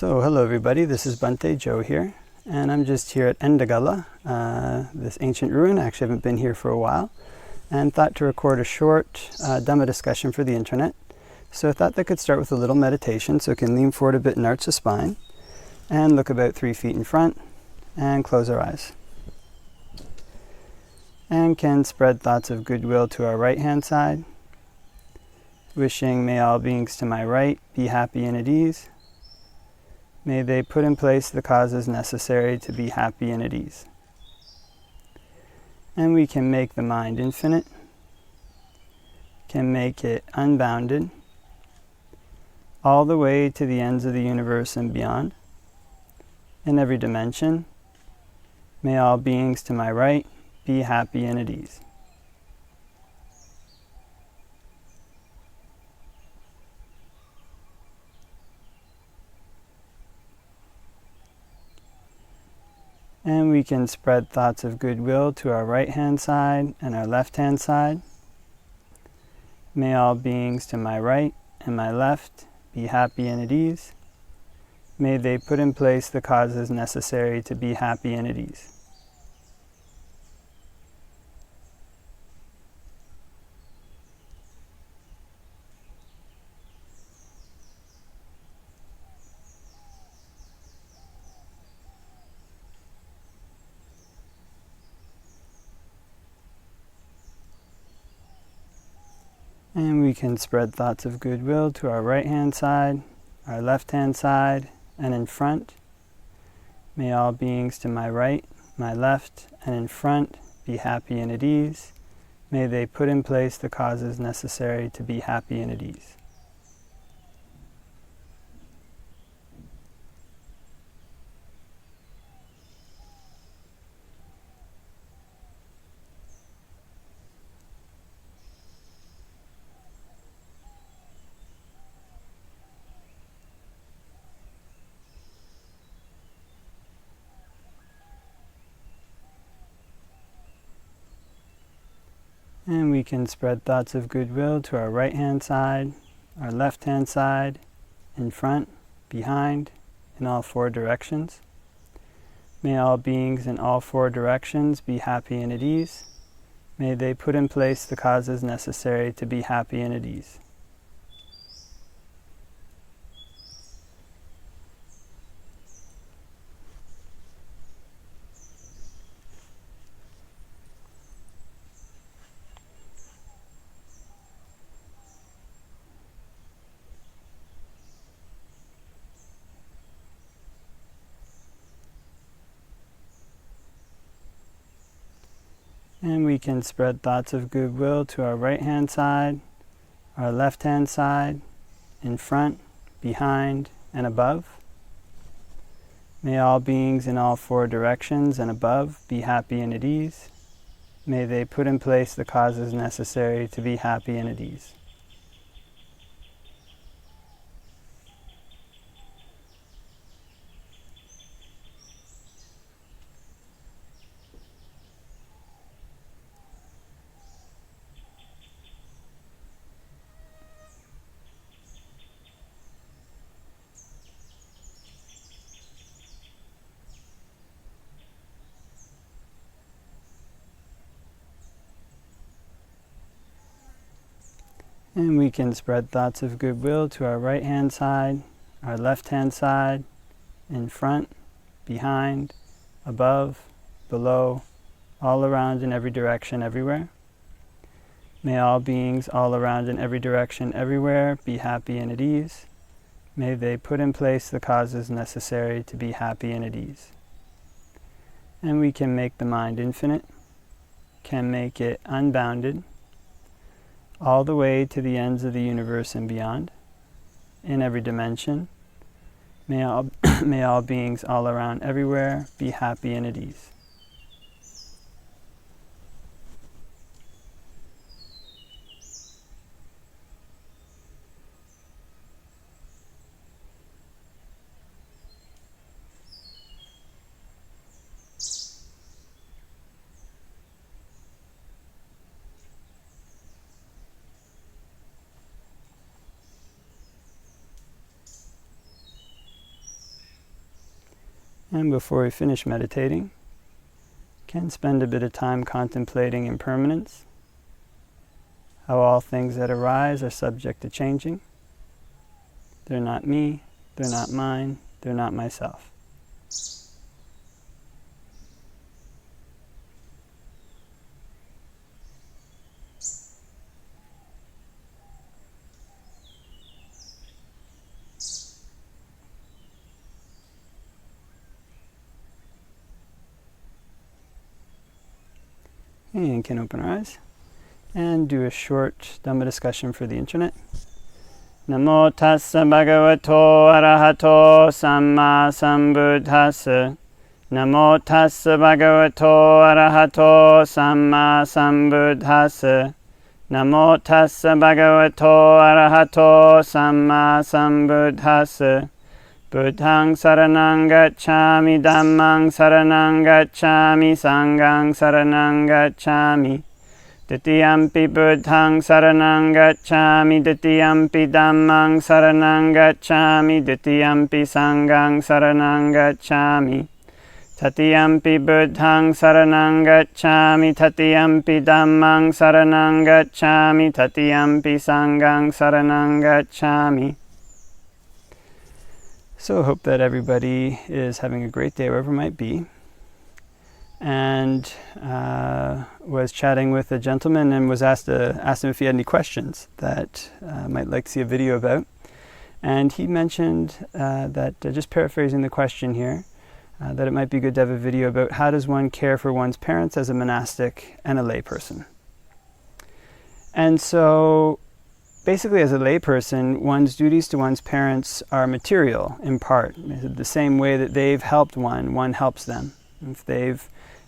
So hello everybody, this is Bhante, Joe here, and I'm just here at Endagala, this ancient ruin. I actually haven't been here for a while, and thought to record a short Dhamma discussion for the internet. So I thought that could start with a little meditation, so we can lean forward a bit and arch the spine, and look about 3 feet in front, and close our eyes. And can spread thoughts of goodwill to our right hand side, wishing may all beings to my right be happy and at ease. May they put in place the causes necessary to be happy and at ease. And we can make the mind infinite, can make it unbounded, all the way to the ends of the universe and beyond. In every dimension, may all beings to my right be happy and at ease. And we can spread thoughts of goodwill to our right hand side and our left hand side. May all beings to my right and my left be happy and at ease. May they put in place the causes necessary to be happy and at ease. And we can spread thoughts of goodwill to our right hand side, our left hand side, and in front. May all beings to my right, my left, and in front be happy and at ease. May they put in place the causes necessary to be happy and at ease. And we can spread thoughts of goodwill to our right hand side, our left hand side, in front, behind, in all 4 directions. May all beings in all 4 directions be happy and at ease. May they put in place the causes necessary to be happy and at ease. And we can spread thoughts of goodwill to our right hand side, our left hand side, in front, behind, and above. May all beings in all 4 directions and above be happy and at ease. May they put in place the causes necessary to be happy and at ease. And we can spread thoughts of goodwill to our right hand side, our left hand side, in front, behind, above, below, all around in every direction, everywhere. May all beings all around in every direction, everywhere be happy and at ease. May they put in place the causes necessary to be happy and at ease. And we can make the mind infinite, can make it unbounded, all the way to the ends of the universe and beyond, in every dimension. May all beings all around everywhere be happy and at ease. And before we finish meditating, can spend a bit of time contemplating impermanence, how all things that arise are subject to changing. They're not me, they're not mine, they're not myself. And can open our eyes and do a short Dhamma discussion for the internet. Namo tassa bhagavato arahato samma sambuddhassa. Namo tassa bhagavato arahato samma sambuddhassa. Namo tassa bhagavato arahato samma sambuddhassa. Buddhaṃ saranang gacchāmi, Dhammāṃ saranang gacchāmi, Sanghaṃ saranang gacchāmi. Ditiyampi Buddhaṃ saranang gacchāmi, Ditiyampi Dhammāṃ saranang gacchāmi, Ditiyampi Sanghaṃ saranang gacchāmi. Tatiyampi Buddhaṃ saranang gacchāmi, Tatiyampi Dhammāṃ saranang gacchāmi, Tatiyampi Sanghaṃ saranang gacchāmi. So I hope that everybody is having a great day wherever it might be. And was chatting with a gentleman and was asked him if he had any questions that I might like to see a video about. And he mentioned that, just paraphrasing the question here, that it might be good to have a video about how does one care for one's parents as a monastic and a lay person. And so basically, as a layperson, one's duties to one's parents are material, in part. The same way that they've helped one helps them. If they've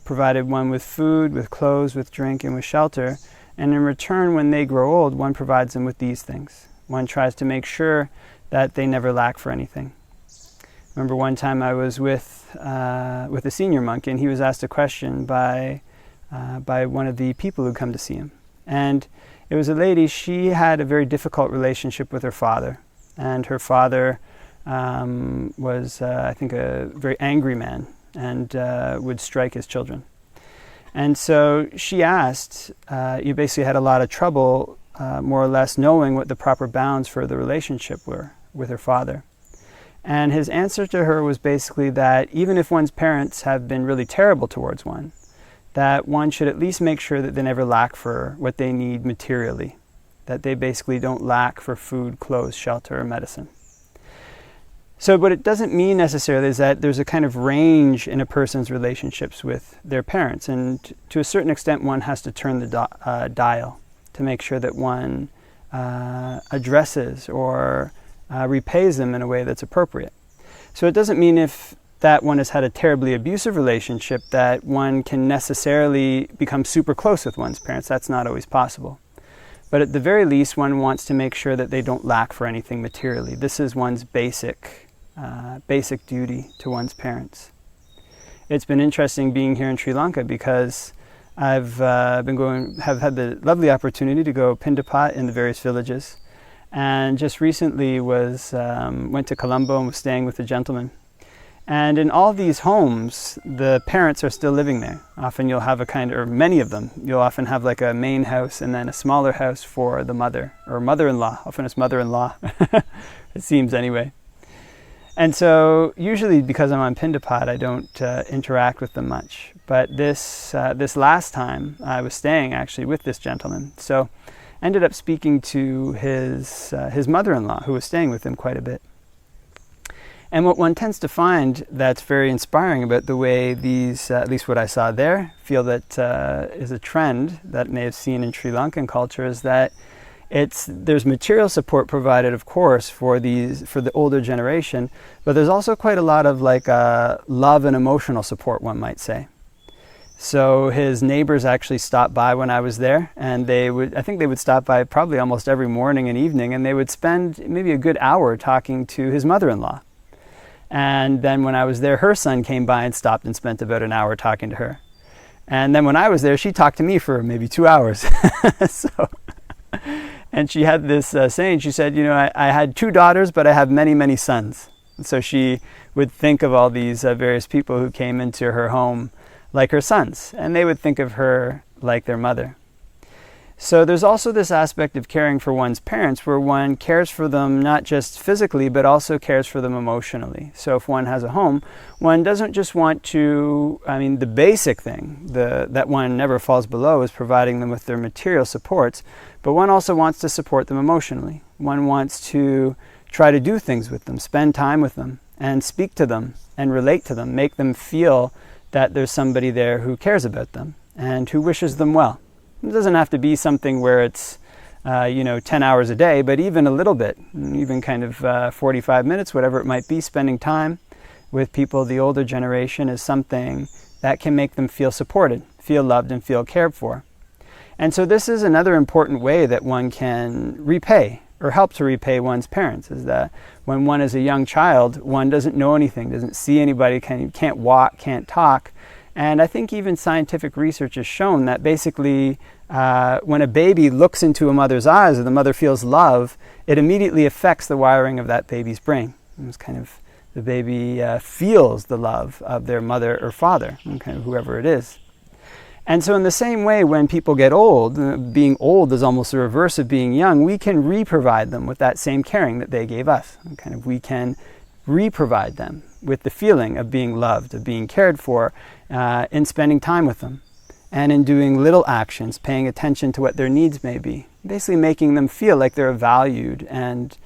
provided one with food, with clothes, with drink, and with shelter, and in return, when they grow old, one provides them with these things. One tries to make sure that they never lack for anything. Remember one time I was with a senior monk, and he was asked a question by one of the people who come to see him. And it was a lady. She had a very difficult relationship with her father, and her father was, I think, a very angry man and would strike his children. And so she asked, you basically had a lot of trouble, more or less, knowing what the proper bounds for the relationship were with her father. And his answer to her was basically that even if one's parents have been really terrible towards one, that one should at least make sure that they never lack for what they need materially, that they basically don't lack for food, clothes, shelter, or medicine. So what it doesn't mean necessarily is that there's a kind of range in a person's relationships with their parents, and to a certain extent one has to turn the dial to make sure that one addresses or repays them in a way that's appropriate. So it doesn't mean if that one has had a terribly abusive relationship that one can necessarily become super close with one's parents. That's not always possible. But at the very least, one wants to make sure that they don't lack for anything materially. This is one's basic duty to one's parents. It's been interesting being here in Sri Lanka because I've have had the lovely opportunity to go pindapat in the various villages, and just recently went to Colombo and was staying with a gentleman. And in all these homes, the parents are still living there. Often you'll have many of them, you'll often have like a main house and then a smaller house for the mother, or mother-in-law. Often it's mother-in-law, it seems anyway. And so usually because I'm on pindapat, I don't interact with them much. But this last time, I was staying actually with this gentleman. So I ended up speaking to his mother-in-law, who was staying with him quite a bit. And what one tends to find that's very inspiring about the way these, at least what I saw there, feel that is a trend that may have seen in Sri Lankan culture, is that there's material support provided, of course, for the older generation, but there's also quite a lot of love and emotional support, one might say. So his neighbors actually stopped by when I was there, and I think they would stop by probably almost every morning and evening, and they would spend maybe a good hour talking to his mother-in-law. And then when I was there, her son came by and stopped and spent about an hour talking to her. And then when I was there, she talked to me for maybe 2 hours. And she had this saying, she said, I had 2 daughters, but I have many, many sons. And so she would think of all these various people who came into her home like her sons, and they would think of her like their mother. So there's also this aspect of caring for one's parents where one cares for them not just physically, but also cares for them emotionally. So if one has a home, one doesn't just want to, the basic thing that one never falls below is providing them with their material supports, but one also wants to support them emotionally. One wants to try to do things with them, spend time with them, and speak to them, and relate to them, make them feel that there's somebody there who cares about them and who wishes them well. It doesn't have to be something where it's 10 hours a day, but even a little bit, even kind of 45 minutes, whatever it might be, spending time with people of the older generation is something that can make them feel supported, feel loved, and feel cared for. And so this is another important way that one can repay or help to repay one's parents, is that when one is a young child, one doesn't know anything, doesn't see anybody, can't walk, can't talk. And I think even scientific research has shown that basically when a baby looks into a mother's eyes or the mother feels love, it immediately affects the wiring of that baby's brain. It's kind of the baby feels the love of their mother or father, kind of whoever it is. And so in the same way, when people get old, being old is almost the reverse of being young, we can re-provide them with that same caring that they gave us. We can re-provide them with the feeling of being loved, of being cared for, in spending time with them, and in doing little actions, paying attention to what their needs may be, basically making them feel like they're a valued and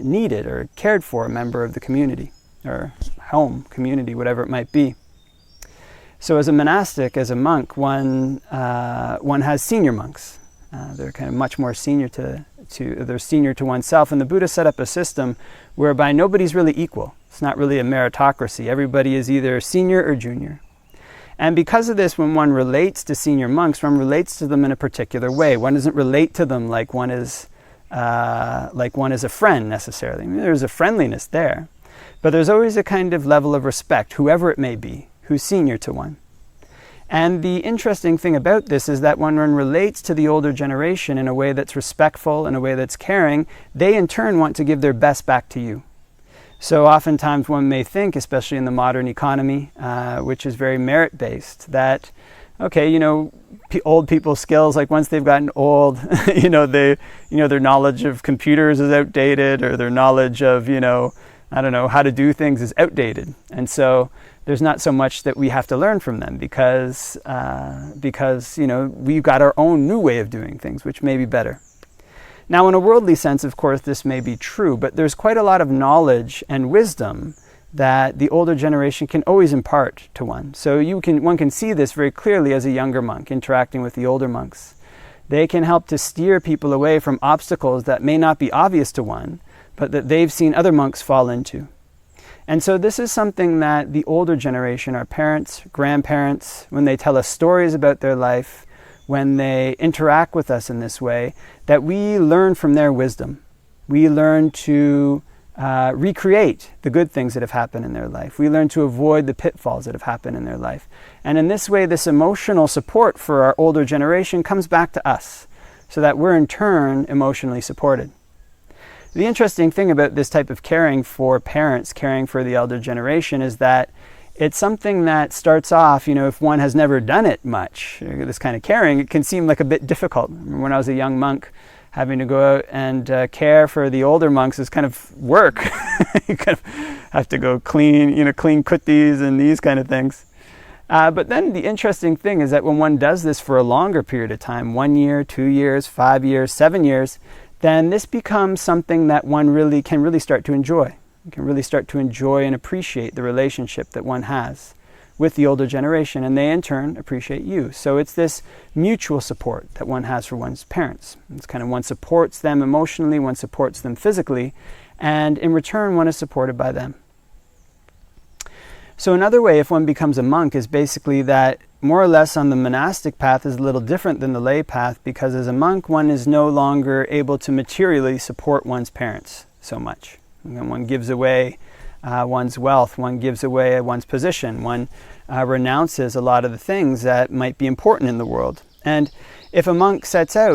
needed or cared for member of the community, or home, community, whatever it might be. So as a monastic, as a monk, one has senior monks. They're kind of much more senior they're senior to oneself, and the Buddha set up a system whereby nobody's really equal. It's not really a meritocracy. Everybody is either senior or junior. And because of this, when one relates to senior monks, one relates to them in a particular way. One doesn't relate to them like one is a friend necessarily. There's a friendliness there, but there's always a kind of level of respect, whoever it may be, who's senior to one. And the interesting thing about this is that when one relates to the older generation in a way that's respectful, in a way that's caring, they in turn want to give their best back to you. So oftentimes one may think, especially in the modern economy, which is very merit-based, that, old people's skills, like once they've gotten old, their knowledge of computers is outdated, or their knowledge of, how to do things is outdated. And so there's not so much that we have to learn from them because we've got our own new way of doing things, which may be better. Now, in a worldly sense, of course, this may be true, but there's quite a lot of knowledge and wisdom that the older generation can always impart to one. So one can see this very clearly as a younger monk interacting with the older monks. They can help to steer people away from obstacles that may not be obvious to one, but that they've seen other monks fall into. And so this is something that the older generation, our parents, grandparents, when they tell us stories about their life, when they interact with us in this way, that we learn from their wisdom. We learn to recreate the good things that have happened in their life. We learn to avoid the pitfalls that have happened in their life. And in this way, this emotional support for our older generation comes back to us, so that we're in turn emotionally supported. The interesting thing about this type of caring for parents, caring for the elder generation, is that it's something that starts off, if one has never done it much, this kind of caring, it can seem like a bit difficult. When I was a young monk, having to go out and care for the older monks is kind of work. You kind of have to go clean kuttis and these kind of things. But then the interesting thing is that when one does this for a longer period of time, 1 year, 2 years, 5 years, 7 years, then this becomes something that one can really start to enjoy. You can really start to enjoy and appreciate the relationship that one has with the older generation, and they in turn appreciate you. So it's this mutual support that one has for one's parents. It's kind of one supports them emotionally, one supports them physically, and in return one is supported by them. So another way, if one becomes a monk, is basically that more or less on the monastic path is a little different than the lay path, because as a monk one is no longer able to materially support one's parents so much. And one gives away one's wealth, one gives away one's position, one renounces a lot of the things that might be important in the world. And if a monk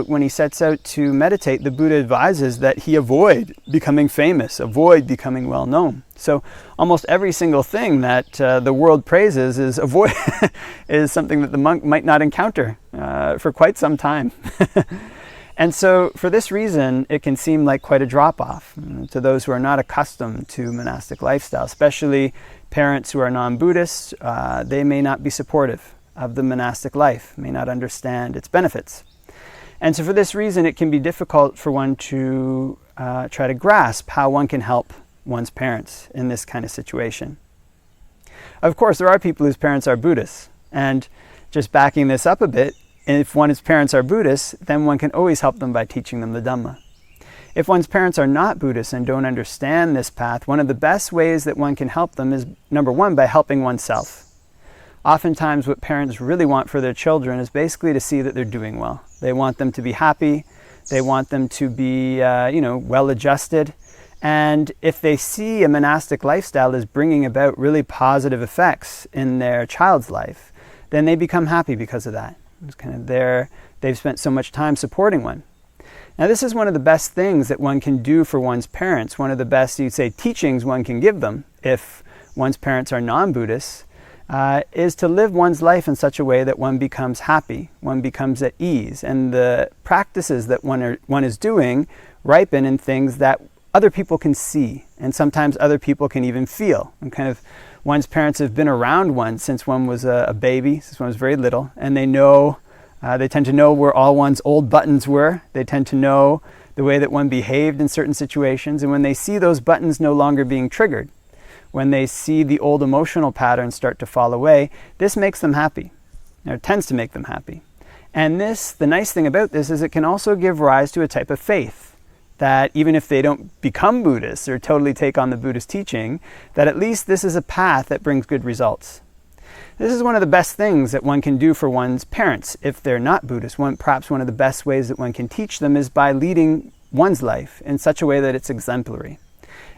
when he sets out to meditate, the Buddha advises that he avoid becoming famous, avoid becoming well known. So almost every single thing that the world praises is is something that the monk might not encounter for quite some time. And so for this reason, it can seem like quite a drop-off to those who are not accustomed to monastic lifestyle, especially parents who are non-Buddhists. They may not be supportive of the monastic life, may not understand its benefits. And so for this reason, it can be difficult for one to try to grasp how one can help one's parents in this kind of situation. Of course, there are people whose parents are Buddhists, and just backing this up a bit, if one's parents are Buddhists, then one can always help them by teaching them the Dhamma. If one's parents are not Buddhists and don't understand this path, one of the best ways that one can help them is, number one, by helping oneself. Oftentimes what parents really want for their children is basically to see that they're doing well. They want them to be happy. They want them to be, well-adjusted. And if they see a monastic lifestyle as bringing about really positive effects in their child's life, then they become happy because of that. It's kind of they've spent so much time supporting one. Now this is one of the best things that one can do for one's parents, one of the best, you'd say, teachings one can give them if one's parents are non-Buddhists, is to live one's life in such a way that one becomes happy, one becomes at ease, and the practices that one is doing ripen in things that other people can see, and sometimes other people can even feel. And kind of one's parents have been around one since one was a baby, since one was very little, and they know, they tend to know where all one's old buttons were. They tend to know the way that one behaved in certain situations, and when they see those buttons no longer being triggered, when they see the old emotional patterns start to fall away, this makes them happy, or tends to make them happy. And the nice thing about this is it can also give rise to a type of faith, that even if they don't become Buddhists or totally take on the Buddhist teaching, that at least this is a path that brings good results. This is one of the best things that one can do for one's parents if they're not Buddhist. Perhaps one of the best ways that one can teach them is by leading one's life in such a way that it's exemplary.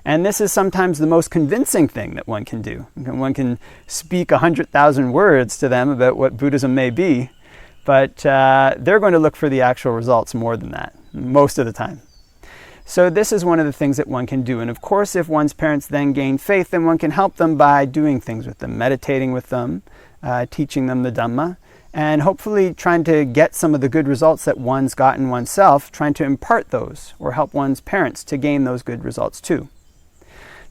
And this is sometimes the most convincing thing that one can do. One can speak 100,000 words to them about what Buddhism may be, but they're going to look for the actual results more than that, most of the time. So this is one of the things that one can do. And of course, if one's parents then gain faith, then one can help them by doing things with them, meditating with them, teaching them the Dhamma, and hopefully trying to get some of the good results that one's gotten oneself, trying to impart those or help one's parents to gain those good results too.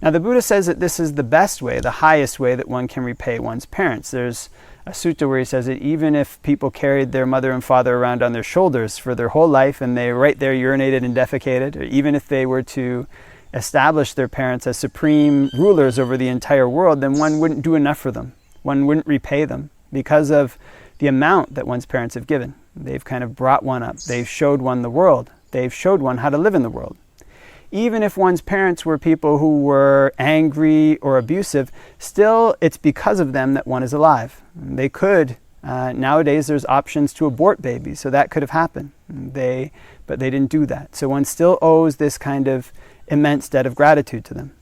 Now the Buddha says that this is the best way, the highest way that one can repay one's parents. There's a sutta where he says that even if people carried their mother and father around on their shoulders for their whole life and they right there urinated and defecated, or even if they were to establish their parents as supreme rulers over the entire world, then one wouldn't do enough for them. One wouldn't repay them because of the amount that one's parents have given. They've kind of brought one up. They've showed one the world. They've showed one how to live in the world. Even if one's parents were people who were angry or abusive, still it's because of them that one is alive. They could, nowadays there's options to abort babies, so that could have happened. But they didn't do that. So one still owes this kind of immense debt of gratitude to them.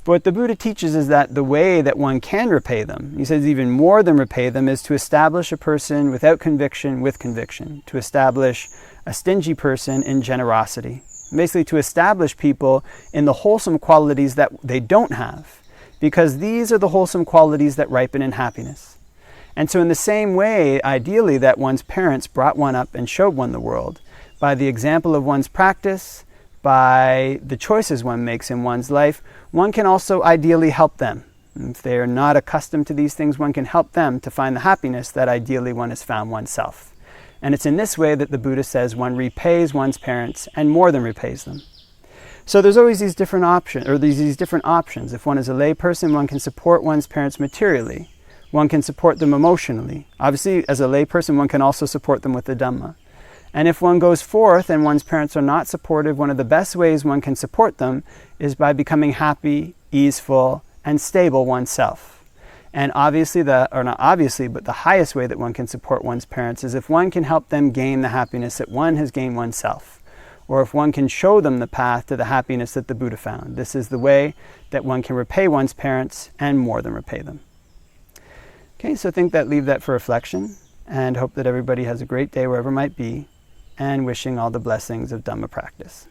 But what the Buddha teaches is that the way that one can repay them, he says even more than repay them, is to establish a person without conviction with conviction, to establish a stingy person in generosity. Basically to establish people in the wholesome qualities that they don't have, because these are the wholesome qualities that ripen in happiness. And so in the same way, ideally, that one's parents brought one up and showed one the world, by the example of one's practice, by the choices one makes in one's life, one can also ideally help them. If they are not accustomed to these things, one can help them to find the happiness that ideally one has found oneself. And it's in this way that the Buddha says one repays one's parents and more than repays them. So there's always these different options, or these different options. If one is a lay person, one can support one's parents materially. One can support them emotionally. Obviously, as a lay person, one can also support them with the Dhamma. And if one goes forth and one's parents are not supportive, one of the best ways one can support them is by becoming happy, easeful, and stable oneself. And obviously, but the highest way that one can support one's parents is if one can help them gain the happiness that one has gained oneself, or if one can show them the path to the happiness that the Buddha found. This is the way that one can repay one's parents and more than repay them. Okay, so I think leave that for reflection, and hope that everybody has a great day wherever it might be, and wishing all the blessings of Dhamma practice.